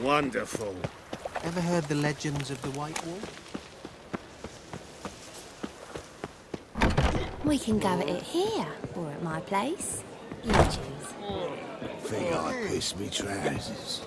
Wonderful. Ever heard the legends of the White Wall? We can go at it here, or at my place. You choose. Think I'd piss me trousers.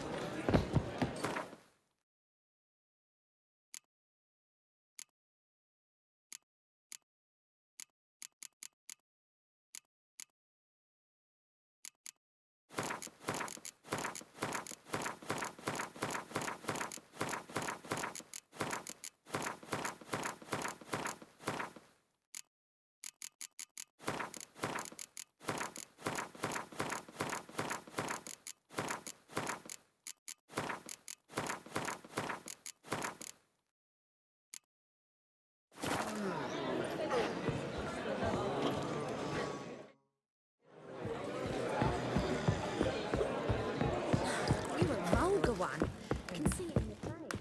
You're a vulgar one. I can see it in your face.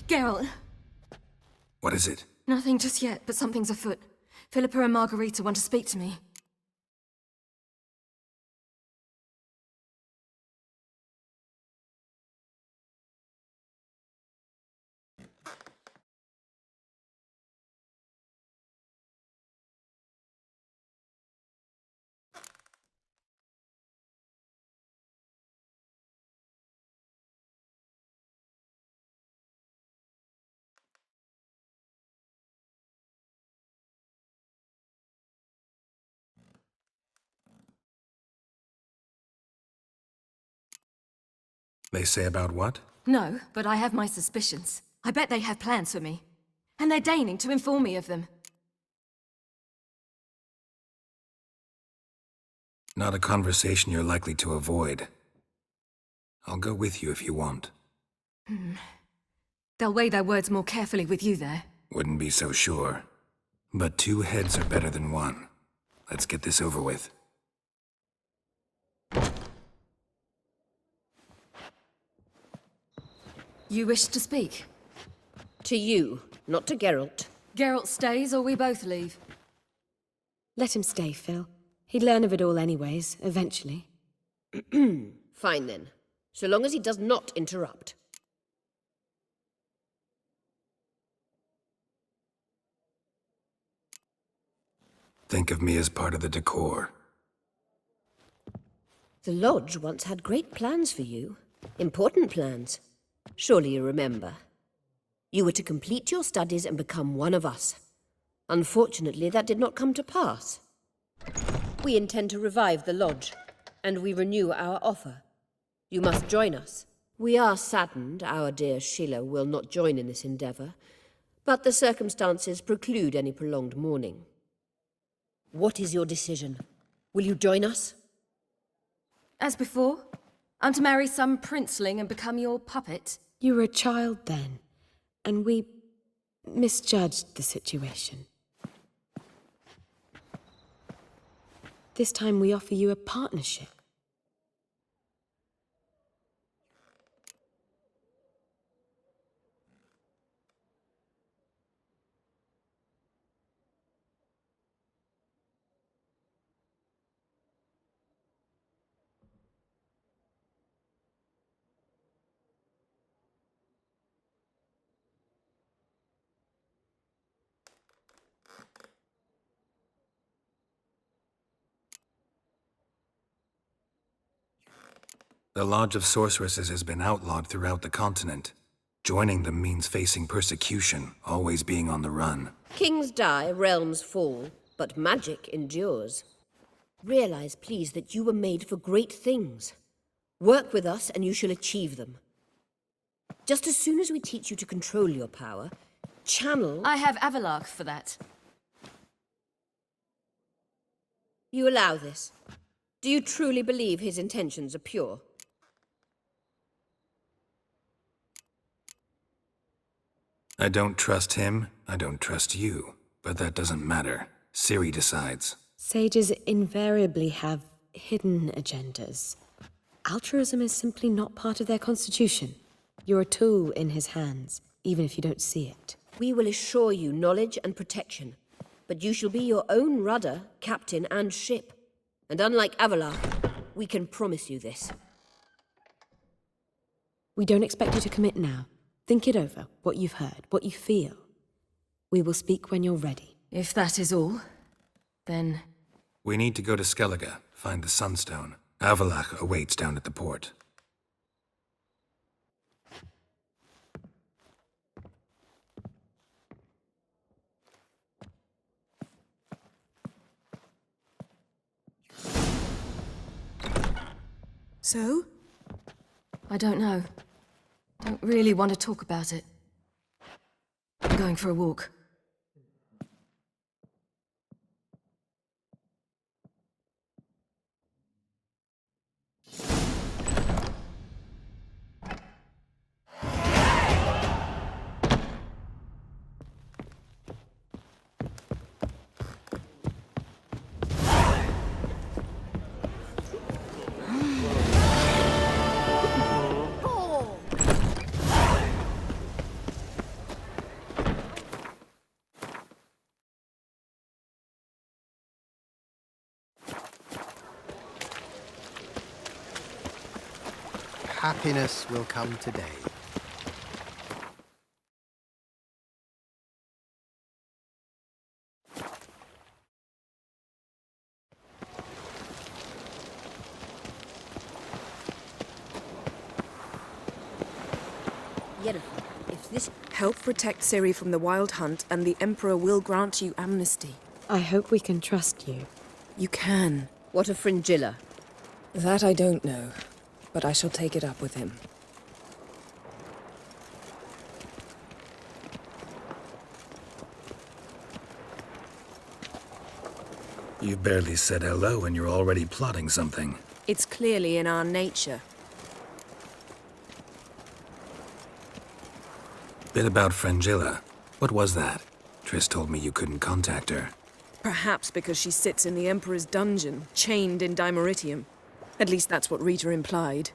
Geralt. What is it? Nothing just yet, but something's afoot. Philippa and Margarita want to speak to me. They say about what? No, but I have my suspicions. I bet they have plans for me. And they're deigning to inform me of them. Not a conversation you're likely to avoid. I'll go with you if you want. They'll weigh their words more carefully with you there. Wouldn't be so sure. But 2 heads are better than 1. Let's get this over with. You wish to speak? To you, not to Geralt. Geralt stays or we both leave? Let him stay, Phil. He'd learn of it all anyways, eventually. Fine then, so long as he does not interrupt. Think of me as part of the decor. The Lodge once had great plans for you. Important plans. Surely you remember. You were to complete your studies and become one of us. Unfortunately, that did not come to pass. We intend to revive the Lodge, and we renew our offer. You must join us. We are saddened our dear Sheila will not join in this endeavour, but the circumstances preclude any prolonged mourning. What is your decision? Will you join us? As before? I'm to marry some princeling and become your puppet? You were a child then, and we misjudged the situation. This time we offer you a partnership. The Lodge of Sorceresses has been outlawed throughout the continent. Joining them means facing persecution, always being on the run. Kings die, realms fall, but magic endures. Realize, please, that you were made for great things. Work with us and you shall achieve them. Just as soon as we teach you to control your power, channel... I have Avalark for that. You allow this? Do you truly believe his intentions are pure? I don't trust him, I don't trust you. But that doesn't matter. Ciri decides. Sages invariably have hidden agendas. Altruism is simply not part of their constitution. You're a tool in his hands, even if you don't see it. We will assure you knowledge and protection, but you shall be your own rudder, captain, and ship. And unlike Avila, we can promise you this. We don't expect you to commit now. Think it over, what you've heard, what you feel. We will speak when you're ready. If that is all, then... We need to go to Skellige, find the Sunstone. Avalach awaits down at the port. So? I don't know. Don't really want to talk about it. I'm going for a walk. Happiness will come today. Yennefer, if this... Help protect Ciri from the Wild Hunt, and the Emperor will grant you amnesty. I hope we can trust you. You can. What of Fringilla? That I don't know, but I shall take it up with him. You've barely said hello and you're already plotting something. It's clearly in our nature. Bit about Fringilla. What was that? Triss told me you couldn't contact her. Perhaps because she sits in the Emperor's dungeon, chained in Dimeritium. At least that's what Rita implied.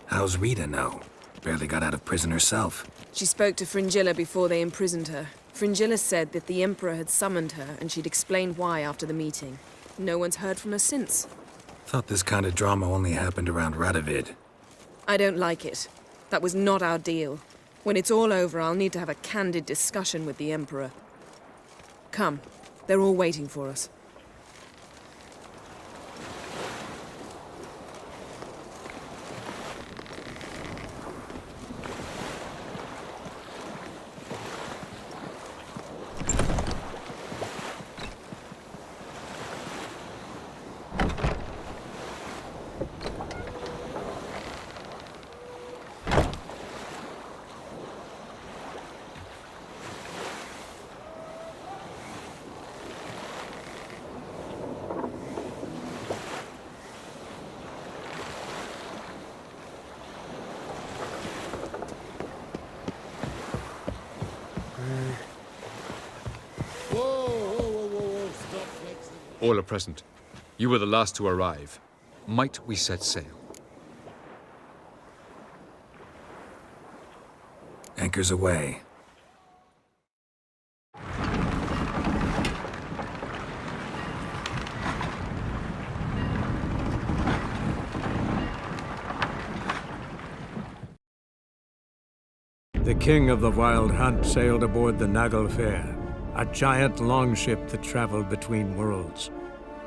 How's Rita know? Barely got out of prison herself. She spoke to Fringilla before they imprisoned her. Fringilla said that the Emperor had summoned her, and she'd explained why after the meeting. No one's heard from her since. Thought this kind of drama only happened around Radovid. I don't like it. That was not our deal. When it's all over, I'll need to have a candid discussion with the Emperor. Come. They're all waiting for us. All are present. You were the last to arrive. Might we set sail? Anchors away. The king of the Wild Hunt sailed aboard the Naglfare, a giant longship that traveled between worlds.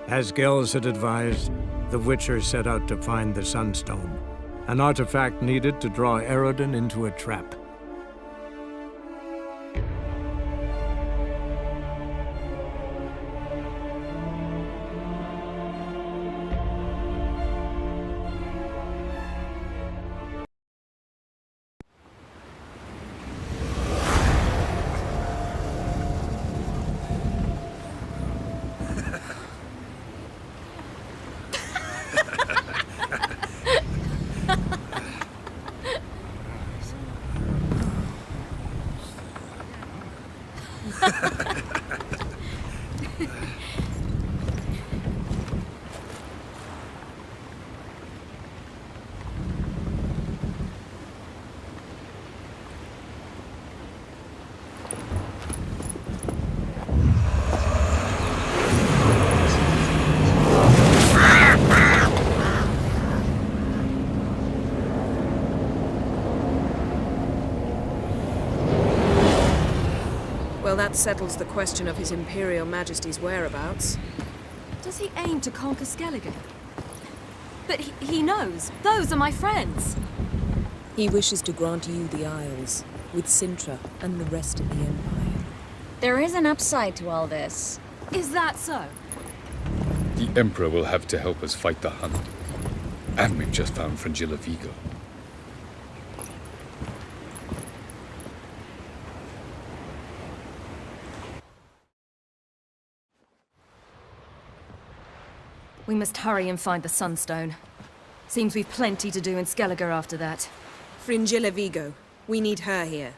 As Gels had advised, the Witcher set out to find the Sunstone, an artifact needed to draw Eredin into a trap. Well, that settles the question of His Imperial Majesty's whereabouts. Does he aim to conquer Skellige? But he knows. Those are my friends. He wishes to grant you the Isles, with Sintra and the rest of the Empire. There is an upside to all this. Is that so? The Emperor will have to help us fight the Hunt. And we've just found Fringilla Vigo. We must hurry and find the Sunstone. Seems we've plenty to do in Skellige after that. Fringilla Vigo. We need her here.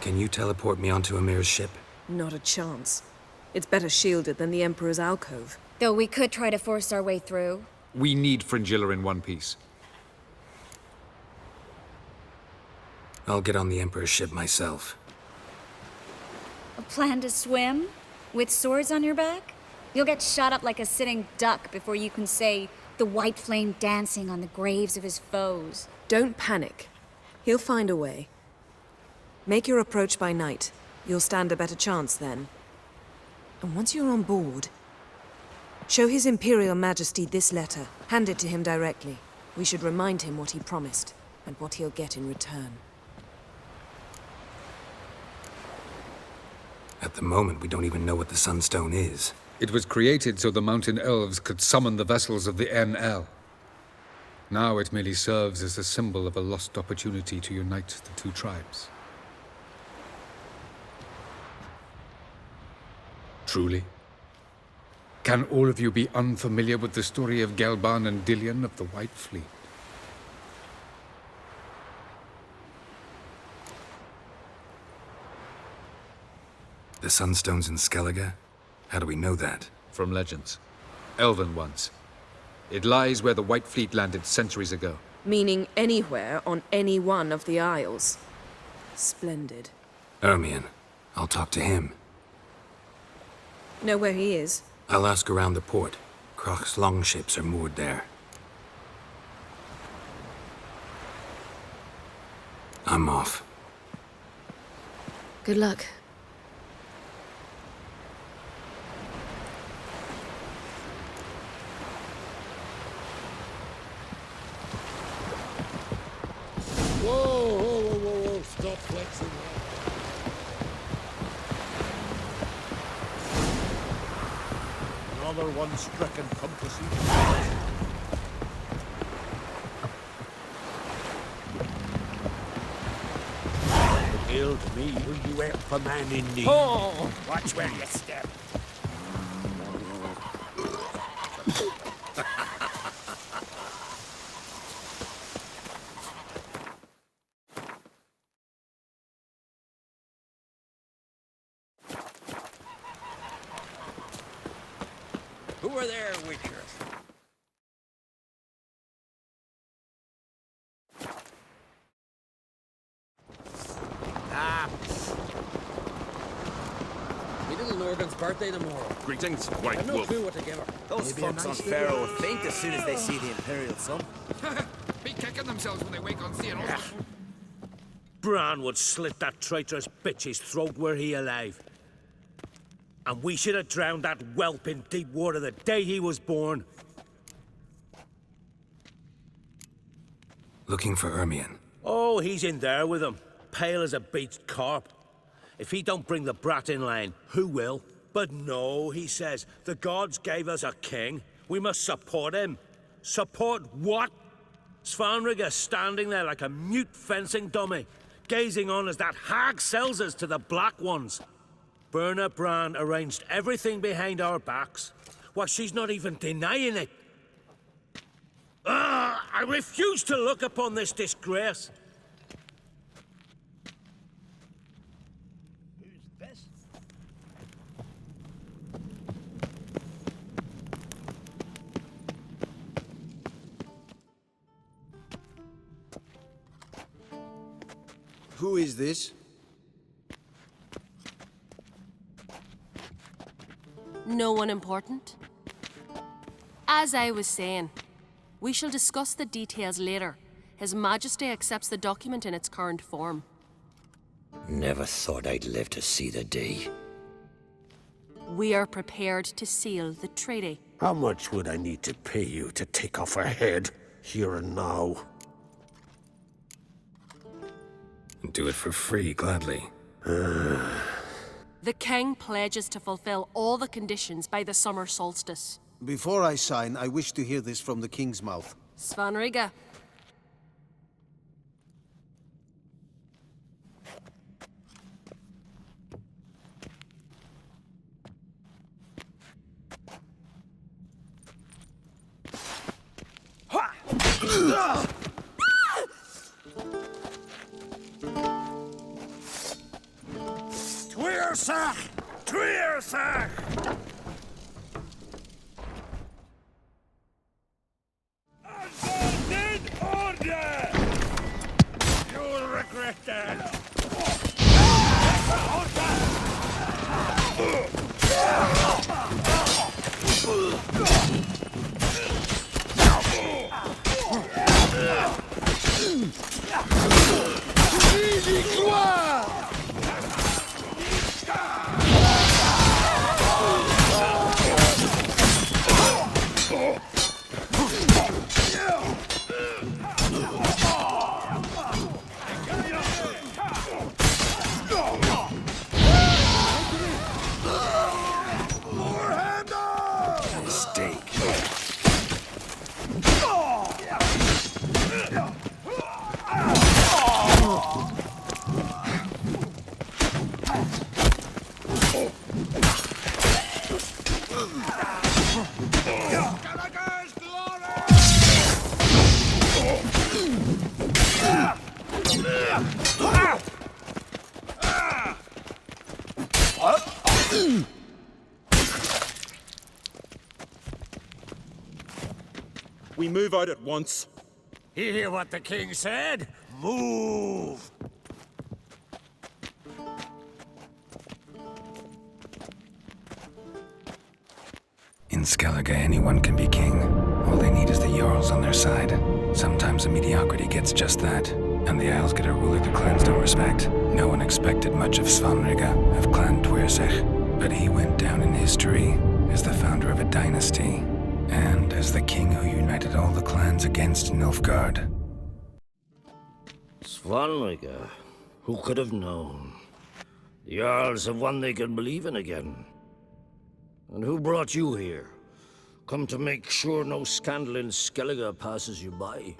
Can you teleport me onto Amir's ship? Not a chance. It's better shielded than the Emperor's alcove. Though we could try to force our way through. We need Fringilla in one piece. I'll get on the Emperor's ship myself. A plan to swim? With swords on your back? You'll get shot up like a sitting duck before you can say the white flame dancing on the graves of his foes. Don't panic. He'll find a way. Make your approach by night. You'll stand a better chance then. And once you're on board, show His Imperial Majesty this letter. Hand it to him directly. We should remind him what he promised, and what he'll get in return. At the moment, we don't even know what the Sunstone is. It was created so the Mountain Elves could summon the vessels of the NL. Now it merely serves as a symbol of a lost opportunity to unite the two tribes. Truly? Can all of you be unfamiliar with the story of Gelban and Dillion of the White Fleet? The Sunstone's in Skellige? How do we know that? From legends. Elven ones. It lies where the White Fleet landed centuries ago. Meaning anywhere on any one of the Isles. Splendid. Ermion. I'll talk to him. Know where he is? I'll ask around the port. Croc's longships are moored there. I'm off. Good luck. Whoa, stop flexing. Another one stricken compass. Hail to me, will you help a man in need? Oh, watch where you step. Who are there with you? Me little Norgan's birthday tomorrow. Greetings, White I've no Wolf. clue what to give her. Those folks on Pharaoh will faint as soon as they see the Imperial sun. Be kicking themselves when they wake on seeing us. Bran would slit that traitorous bitch's throat were he alive. And we should have drowned that whelp in deep water the day he was born. Looking for Ermion. Oh, he's in there with him, pale as a beached carp. If he don't bring the brat in line, who will? But no, he says, the gods gave us a king. We must support him. Support what? Svanrigga standing there like a mute fencing dummy, gazing on as that hag sells us to the Black Ones. Berna Bran arranged everything behind our backs. Well, she's not even denying it. I refuse to look upon this disgrace. Who is this? No one important. As I was saying, we shall discuss the details later. His Majesty accepts the document in its current form. Never thought I'd live to see the day. We are prepared to seal the treaty. How much would I need to pay you to take off her head, here and now? Do it for free, gladly. The King pledges to fulfill all the conditions by the summer solstice. Before I sign, I wish to hear this from the king's mouth. Svanriga. Tweersach! Tweersach! Assaulted order! You'll regret that! We move out at once. You hear what the king said? Move! In Skellige, anyone can be king. All they need is the Jarls on their side. Sometimes a mediocrity gets just that, and the Isles get a ruler the clans don't respect. No one expected much of Svanriga, of Clan Tweersach, but he went down in history as the founder of a dynasty, and as the king who united all the clans against Nilfgaard. Svanriga, who could have known? The Jarls have one they can believe in again. And who brought you here? Come to make sure no scandal in Skellige passes you by.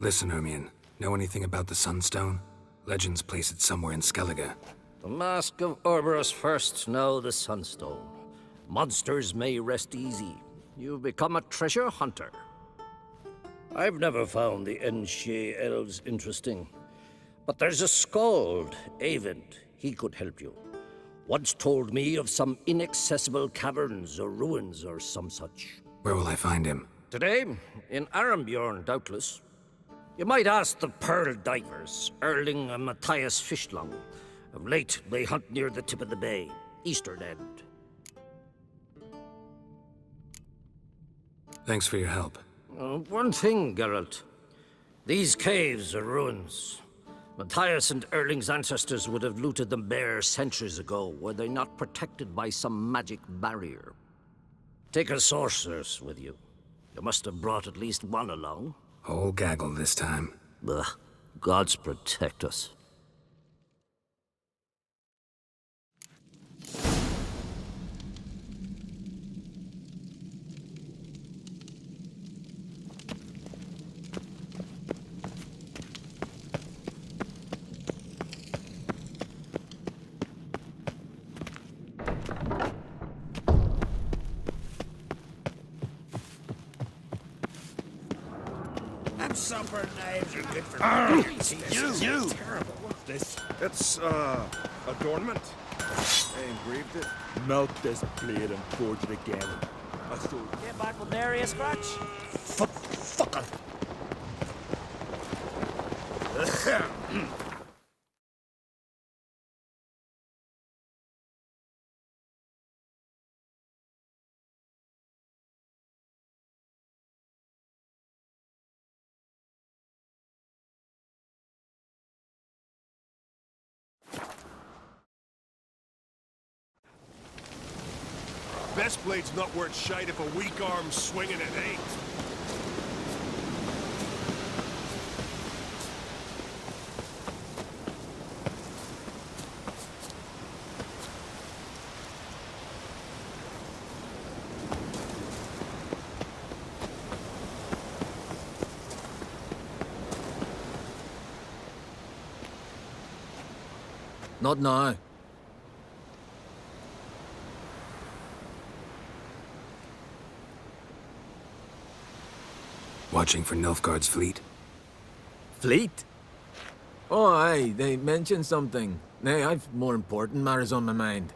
Listen, Ermion, know anything about the Sunstone? Legends place it somewhere in Skellige. The Mask of Orberus first, now the Sunstone. Monsters may rest easy. You've become a treasure hunter. I've never found the Enshe elves interesting. But there's a skald, Eyvind. He could help you. Once told me of some inaccessible caverns or ruins or some such. Where will I find him? Today, in Arambjorn, doubtless. You might ask the Pearl Divers, Erling and Matthias Fishlung. Of late, they hunt near the tip of the bay, eastern end. Thanks for your help. One thing, Geralt. These caves are ruins. Matthias and Erling's ancestors would have looted them bare centuries ago, were they not protected by some magic barrier. Take a sorceress with you. You must have brought at least one along. Whole gaggle this time. Ugh. Gods protect us. Supper knives are good for You! Terrible. What's this? It's, adornment. I engraved it. Melt this blade and forge it again. I stole Get back with Darius, Scratch. Fucker. best blade's not worth shite if a weak arm's swinging it, eh? Not now. Watching for Nilfgaard's fleet? Fleet? Oh, aye, they mentioned something. Nay, I've more important matters on my mind.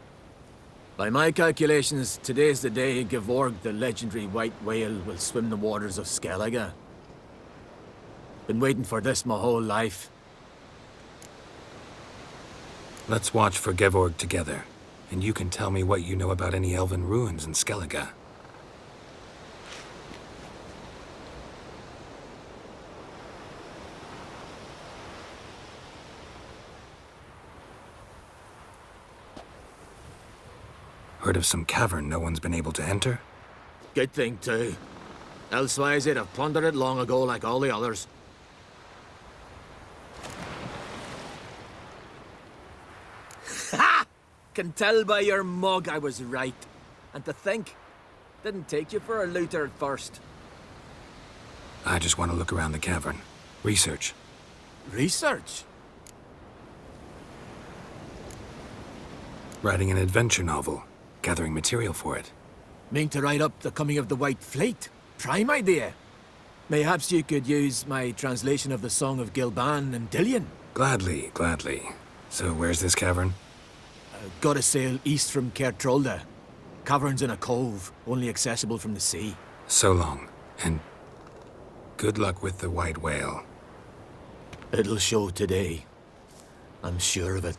By my calculations, today's the day Gevorg, the legendary white whale, will swim the waters of Skellige. Been waiting for this my whole life. Let's watch for Gevorg together, and you can tell me what you know about any elven ruins in Skellige. Heard of some cavern no one's been able to enter? Good thing, too. Elsewise, they'd have plundered it long ago like all the others. Ha! Can tell by your mug I was right. And to think, didn't take you for a looter at first. I just want to look around the cavern. Research. Research? Writing an adventure novel. Gathering material for it. Mean to write up the coming of the White Fleet? Prime idea. Mayhaps you could use my translation of the Song of Gilban and Dillion. Gladly, gladly. So where's this cavern? Gotta sail east from Kertrolda. Cavern's in a cove, only accessible from the sea. So long, and good luck with the white whale. It'll show today. I'm sure of it.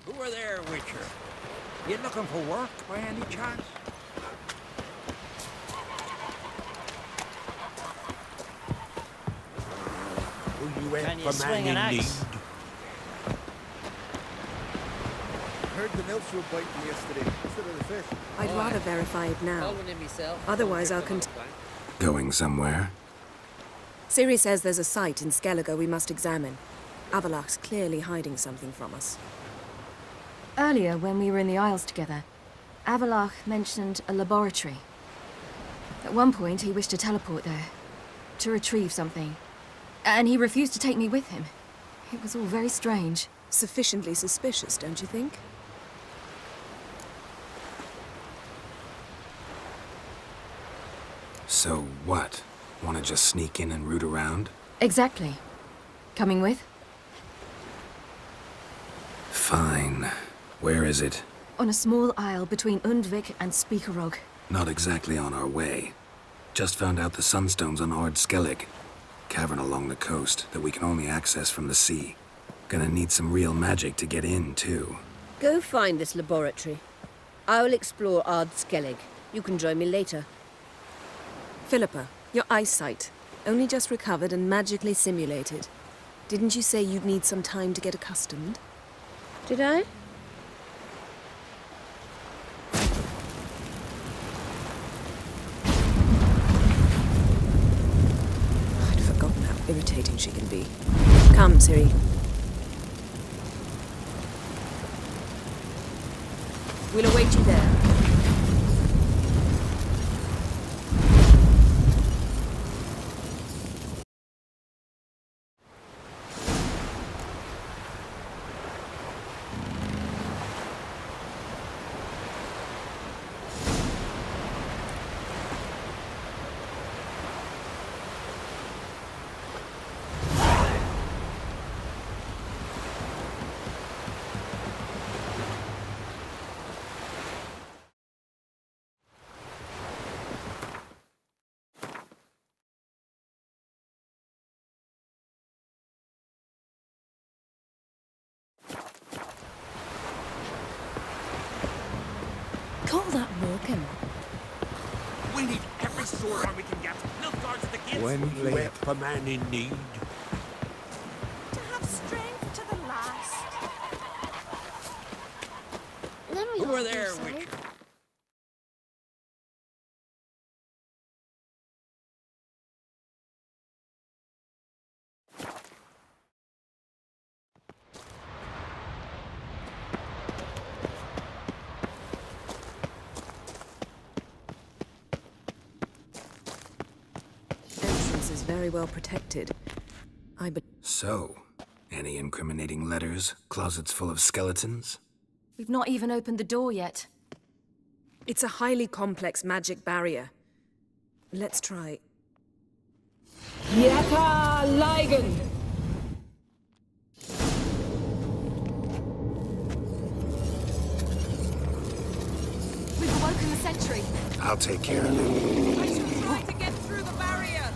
Who are there, Witcher? You looking for work by any chance? Who you Can in you for swing man an in need? axe? Heard the nymphs were biting yesterday instead of the fish. I'd rather verify it now. Otherwise, I'll continue. Going somewhere? Siri says there's a site in Skellige we must examine. Avalach's clearly hiding something from us. Earlier, when we were in the Isles together, Avalach mentioned a laboratory. At one point, he wished to teleport there, to retrieve something. And he refused to take me with him. It was all very strange. Sufficiently suspicious, don't you think? So what? Want to just sneak in and root around? Exactly. Coming with? Fine. Where is it? On a small isle between Undvik and Speakerog. Not exactly on our way. Just found out the sunstones on Ard Skellig. Cavern along the coast that we can only access from the sea. Gonna need some real magic to get in, too. Go find this laboratory. I will explore Ard Skellig. You can join me later. Philippa, your eyesight. Only just recovered and magically simulated. Didn't you say you'd need some time to get accustomed? Did I? I'd forgotten how irritating she can be. Come, Ciri. We'll await you there. Call that walking. We need every sword arm we can get. No guards at the gates. When We late. whip a man in need. To have strength to the last. Let me Over help there, you, sir. witch. Entrance is very well protected. So, any incriminating letters? Closets full of skeletons? We've not even opened the door yet. It's a highly complex magic barrier. Let's try. Yaka Ligen! We've awoken the sentry. I'll take care of it. I should try to get through the barrier.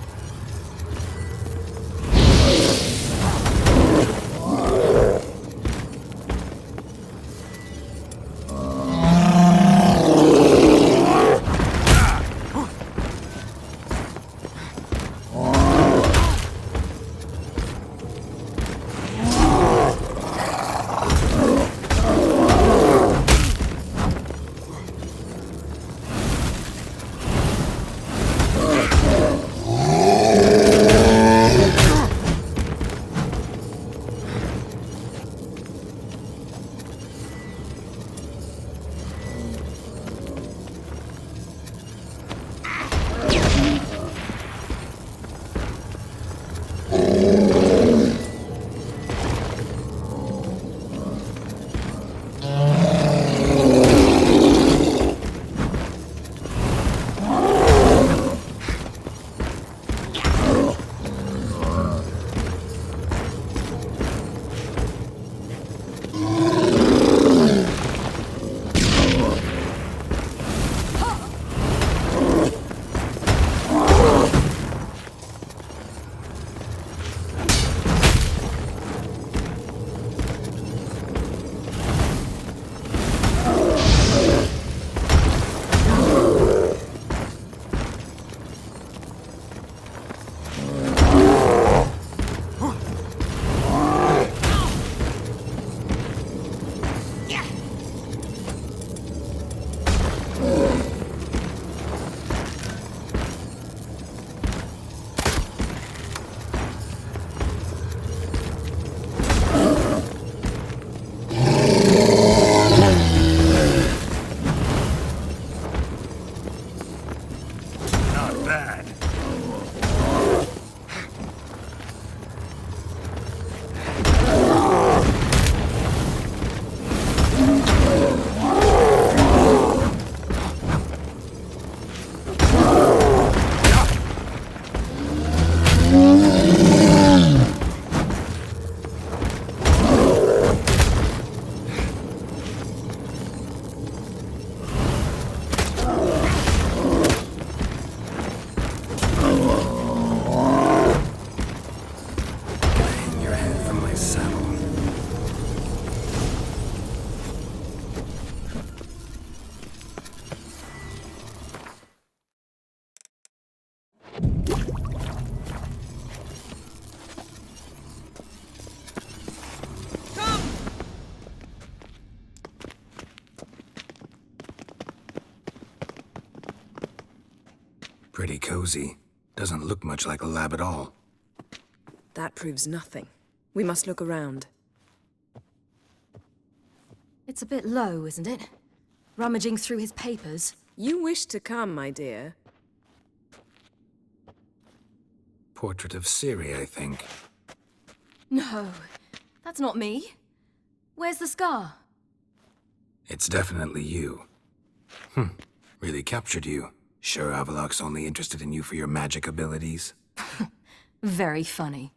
Pretty cozy. Doesn't look much like a lab at all. That proves nothing. We must look around. It's a bit low, isn't it? Rummaging through his papers. You wish to come, my dear. Portrait of Ciri, I think. No, that's not me. Where's the scar? It's definitely you. Really captured you. Sure Avalok's only interested in you for your magic abilities? Very funny.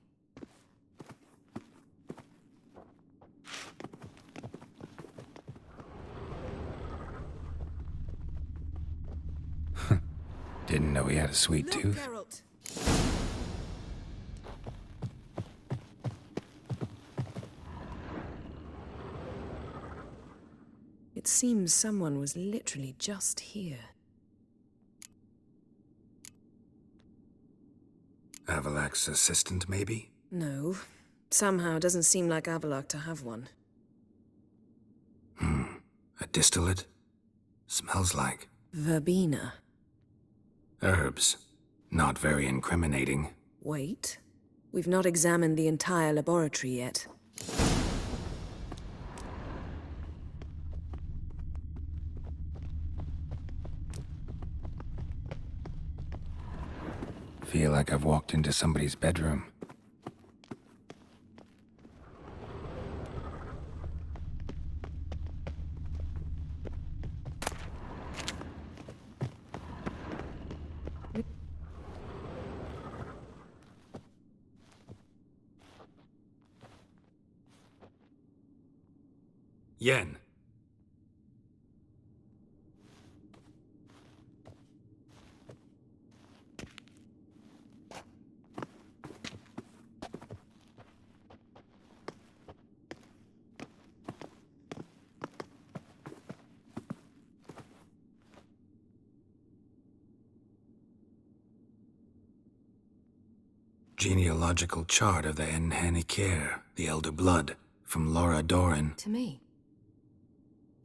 Didn't know he had a sweet tooth. Geralt. It seems someone was literally just here. Avalak's assistant, maybe? No. Somehow it doesn't seem like Avalak to have one. A distillate? Smells like Verbena. herbs. Not very incriminating. Wait. We've not examined the entire laboratory yet. Feel like I've walked into somebody's bedroom. Yen. Genealogical chart of the Enhanikir, the Elder Blood, from Laura Doran. To me.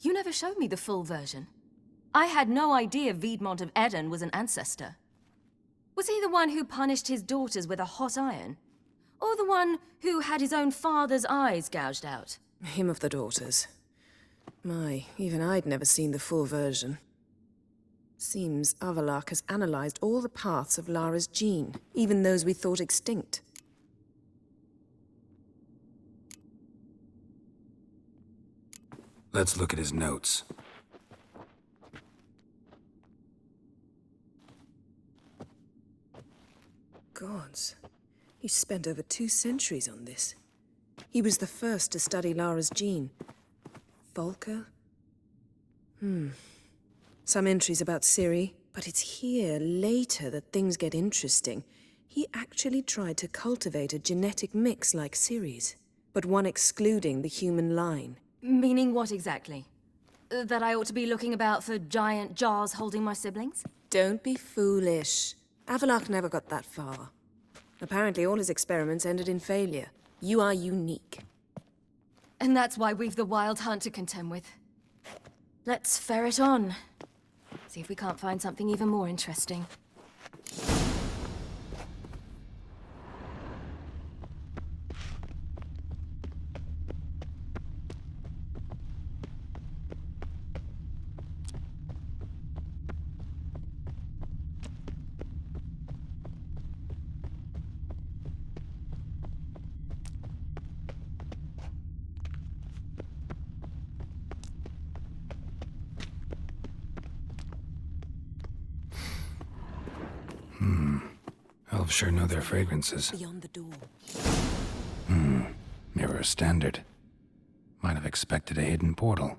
You never showed me the full version. I had no idea Viedmont of Eden was an ancestor. Was he the one who punished his daughters with a hot iron? Or the one who had his own father's eyes gouged out? Him of the daughters. My, even I'd never seen the full version. Seems Avalak has analyzed all the paths of Lara's gene, even those we thought extinct. Let's look at his notes. Gods. He spent over 2 centuries on this. He was the first to study Lara's gene. Volker? Some entries about Ciri, but it's here, later, that things get interesting. He actually tried to cultivate a genetic mix like Ciri's, but one excluding the human line. Meaning what exactly? That I ought to be looking about for giant jars holding my siblings? Don't be foolish. Avalak never got that far. Apparently all his experiments ended in failure. You are unique. And that's why we've the Wild Hunt to contend with. Let's ferret on. See if we can't find something even more interesting. Elves sure know their fragrances. Beyond the door. Mirror standard. Might have expected a hidden portal.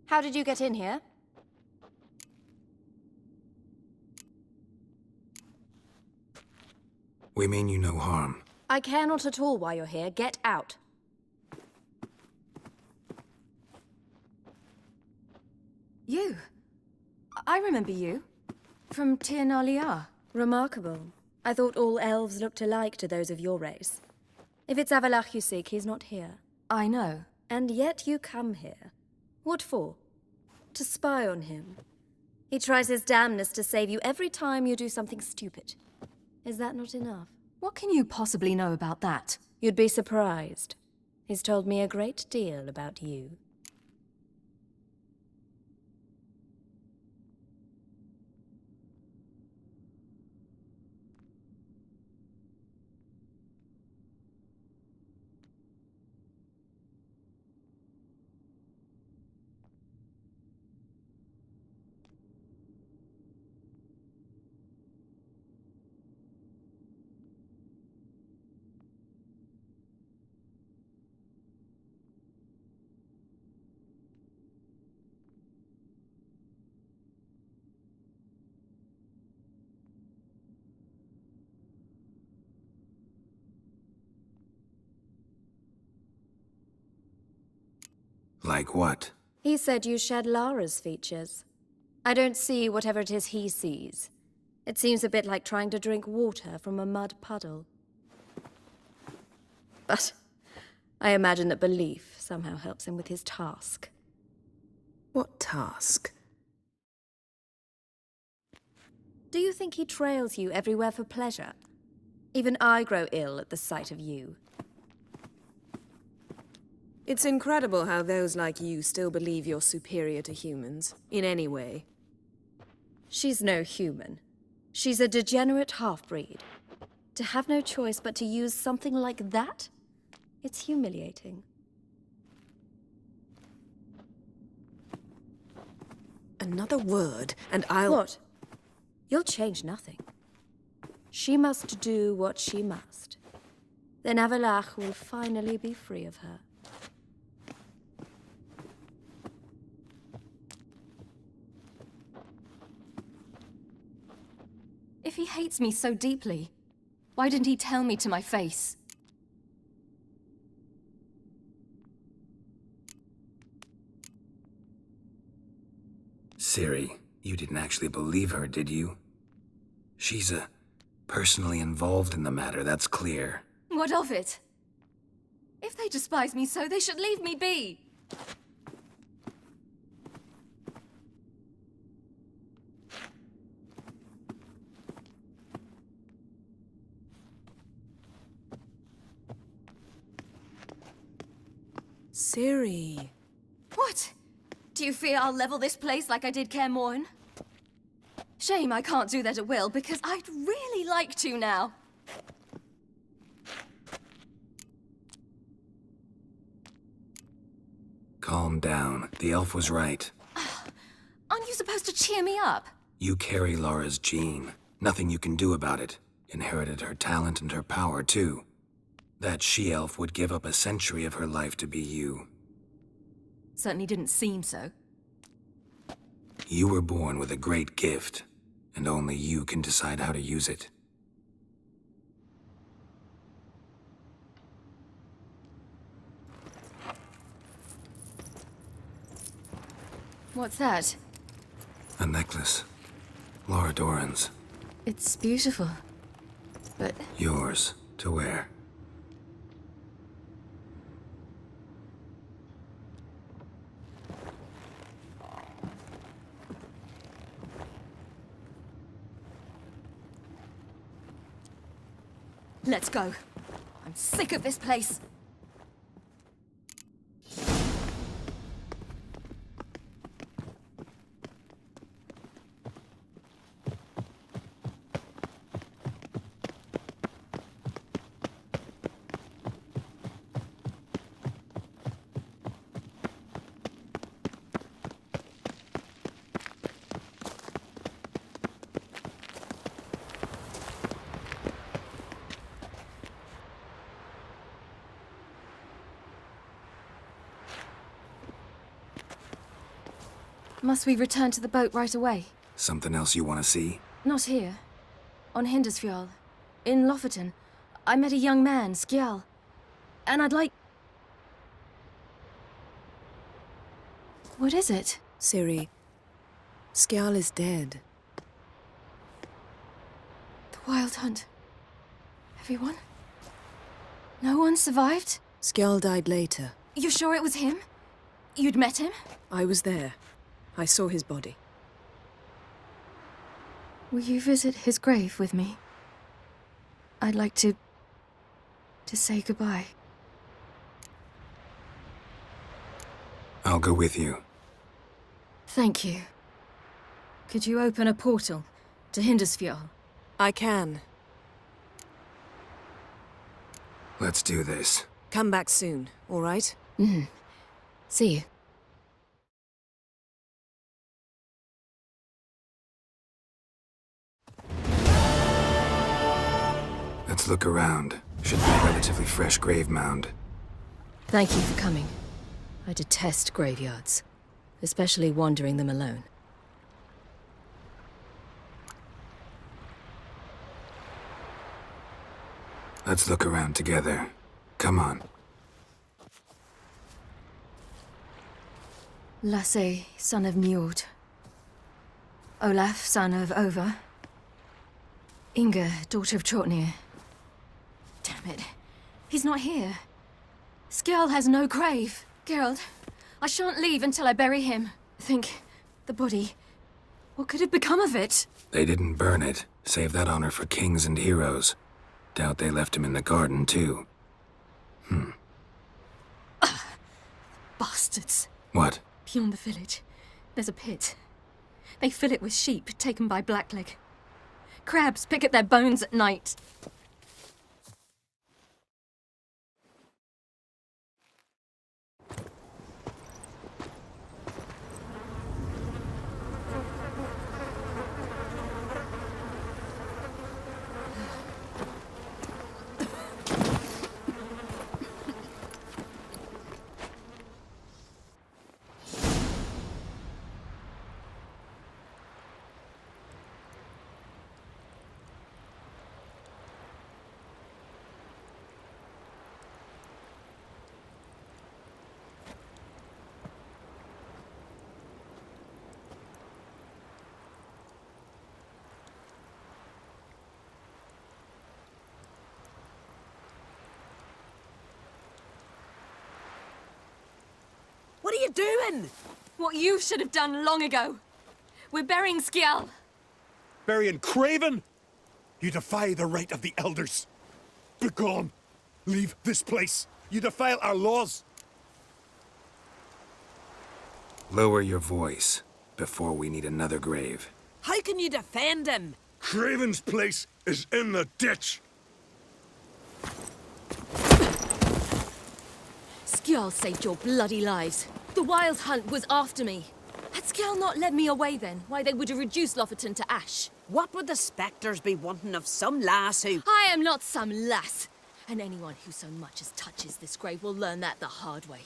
How did you get in here? We mean you no harm. I care not at all why you're here. Get out. You. I remember you. From Tir Nalia. Remarkable. I thought all elves looked alike to those of your race. If it's Avalach you seek, he's not here. I know. And yet you come here. What for? To spy on him. He tries his damnedest to save you every time you do something stupid. Is that not enough? What can you possibly know about that? You'd be surprised. He's told me a great deal about you. Like what? He said you shared Lara's features. I don't see whatever it is he sees. It seems a bit like trying to drink water from a mud puddle. But I imagine that belief somehow helps him with his task. What task? Do you think he trails you everywhere for pleasure? Even I grow ill at the sight of you. It's incredible how those like you still believe you're superior to humans, in any way. She's no human. She's a degenerate half-breed. To have no choice but to use something like that? It's humiliating. Another word, and I'll... What? You'll change nothing. She must do what she must. Then Avalach will finally be free of her. If he hates me so deeply, why didn't he tell me to my face? Ciri, you didn't actually believe her, did you? She's personally involved in the matter, that's clear. What of it? If they despise me so, they should leave me be. Ciri. What? Do you fear I'll level this place like I did Kaer Morhen? Shame I can't do that at will, because I'd really like to now. Calm down. The elf was right. Aren't you supposed to cheer me up? You carry Lara's gene. Nothing you can do about it. Inherited her talent and her power, too. That she-elf would give up a century of her life to be you. Certainly didn't seem so. You were born with a great gift, and only you can decide how to use it. What's that? A necklace. Lara Doran's. It's beautiful, but... Yours, to wear. Let's go. I'm sick of this place. Must we return to the boat right away? Something else you want to see? Not here. On Hindersfjall. In Lofoten. I met a young man, Skjal. And I'd like... What is it? Ciri, Skjal is dead. The Wild Hunt. Everyone? No one survived? Skjal died later. You sure it was him? You'd met him? I was there. I saw his body. Will you visit his grave with me? I'd like to say goodbye. I'll go with you. Thank you. Could you open a portal to Hindersfjall? I can. Let's do this. Come back soon, all right? See you. Let's look around. Should be a relatively fresh grave mound. Thank you for coming. I detest graveyards, especially wandering them alone. Let's look around together. Come on. Lasse, son of Njord. Olaf, son of Over. Inga, daughter of Trotnir. Damn it. He's not here. Skjall has no grave. Geralt, I shan't leave until I bury him. Think, the body. What could have become of it? They didn't burn it. Save that honor for kings and heroes. Doubt they left him in the garden, too. Bastards. What? Beyond the village, there's a pit. They fill it with sheep taken by Blackleg. Crabs pick at their bones at night. What are you doing? What you should have done long ago. We're burying Skjall. Burying Craven? You defy the right of the elders. Begone. Leave this place. You defile our laws. Lower your voice before we need another grave. How can you defend him? Craven's place is in the ditch. Skjall saved your bloody lives. The Wild Hunt was after me. Had Skjall not led me away then, why they would have reduced Lofoten to ash. What would the spectres be wanting of some lass who... I am not some lass. And anyone who so much as touches this grave will learn that the hard way.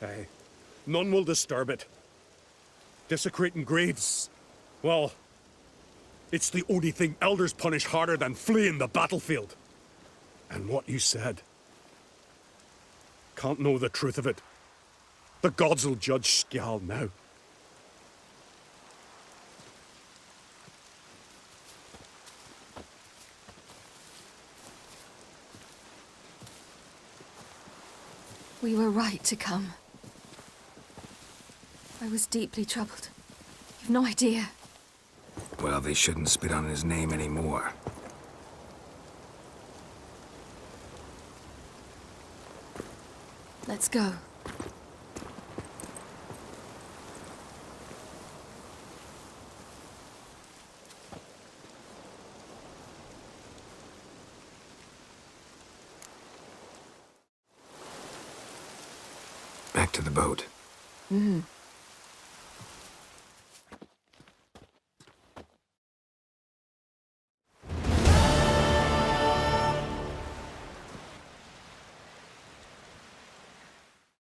Aye. None will disturb it. Desecrating graves, well, it's the only thing elders punish harder than fleeing the battlefield. And what you said. Can't know the truth of it. The gods will judge Skjall now. We were right to come. I was deeply troubled. You've no idea. Well, they shouldn't spit on his name anymore. Let's go. Back to the boat. Mm.